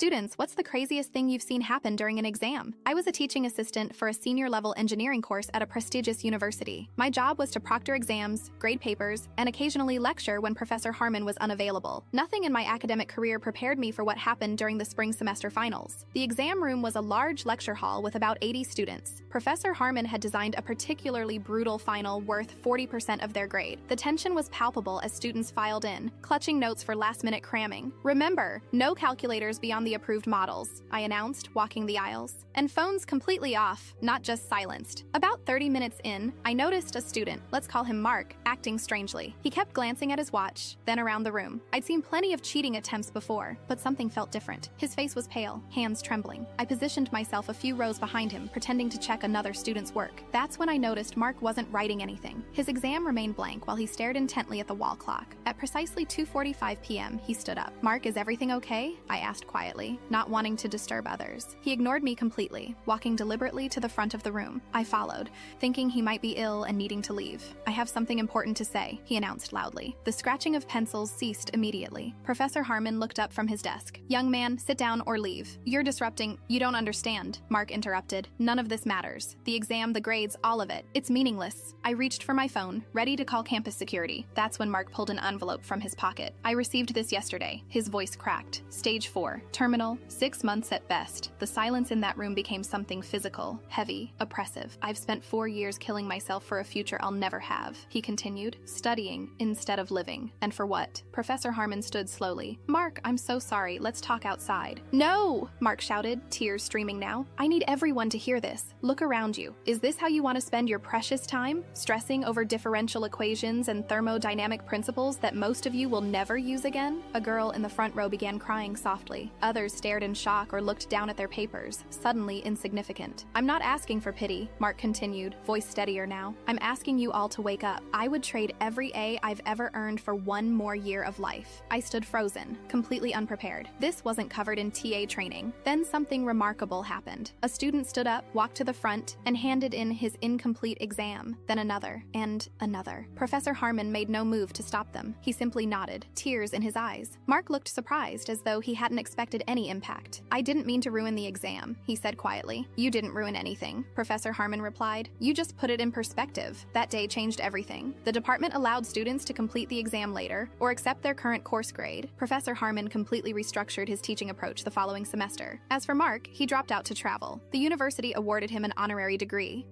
Students, what's the craziest thing you've seen happen during an exam? I was a teaching assistant for a senior-level engineering course at a prestigious university. My job was to proctor exams, grade papers, and occasionally lecture when Professor Harmon was unavailable. Nothing in my academic career prepared me for what happened during the spring semester finals. The exam room was a large lecture hall with about 80 students. Professor Harmon had designed a particularly brutal final worth 40% of their grade. The tension was palpable as students filed in, clutching notes for last-minute cramming. Remember, no calculators beyond the approved models, I announced, walking the aisles. And phones completely off, not just silenced. About 30 minutes in, I noticed a student, let's call him Mark, acting strangely. He kept glancing at his watch, then around the room. I'd seen plenty of cheating attempts before, but something felt different. His face was pale, hands trembling. I positioned myself a few rows behind him, pretending to check another student's work. That's when I noticed Mark wasn't writing anything. His exam remained blank while he stared intently at the wall clock. At precisely 2:45 p.m., he stood up. "Mark, is everything okay?" I asked quietly, not wanting to disturb others. He ignored me completely, walking deliberately to the front of the room. I followed, thinking he might be ill and needing to leave. "I have something important to say," he announced loudly. The scratching of pencils ceased immediately. Professor Harmon looked up from his desk. "Young man, sit down or leave. You're disrupting—" "You don't understand," Mark interrupted. "None of this matters. The exam, the grades, all of it. It's meaningless." I reached for my phone, ready to call campus security. That's when Mark pulled an envelope from his pocket. "I received this yesterday." His voice cracked. "Stage 4. Terminal. 6 months at best." The silence in that room became something physical, heavy, oppressive. "I've spent 4 years killing myself for a future I'll never have," he continued, "studying instead of living. And for what?" Professor Harmon stood slowly. "Mark, I'm so sorry. Let's talk outside." "No!" Mark shouted, tears streaming now. "I need everyone to hear this. Look around you. Is this how you want to spend your precious time? Stressing over differential equations and thermodynamic principles that most of you will never use again?" A girl in the front row began crying softly. Others stared in shock or looked down at their papers, suddenly insignificant. "I'm not asking for pity," Mark continued, voice steadier now. "I'm asking you all to wake up. I would trade every A I've ever earned for one more year of life." I stood frozen, completely unprepared. This wasn't covered in TA training. Then something remarkable happened. A student stood up, walked to the front, and handed in his incomplete exam. Then another, and another. Professor Harmon made no move to stop them. He simply nodded, tears in his eyes. Mark looked surprised, as though he hadn't expected any impact. "I didn't mean to ruin the exam," he said quietly. "You didn't ruin anything," Professor Harmon replied. "You just put it in perspective." That day changed everything. The department allowed students to complete the exam later, or accept their current course grade. Professor Harmon completely restructured his teaching approach the following semester. As for Mark, he dropped out to travel. The university awarded him an honorary degree.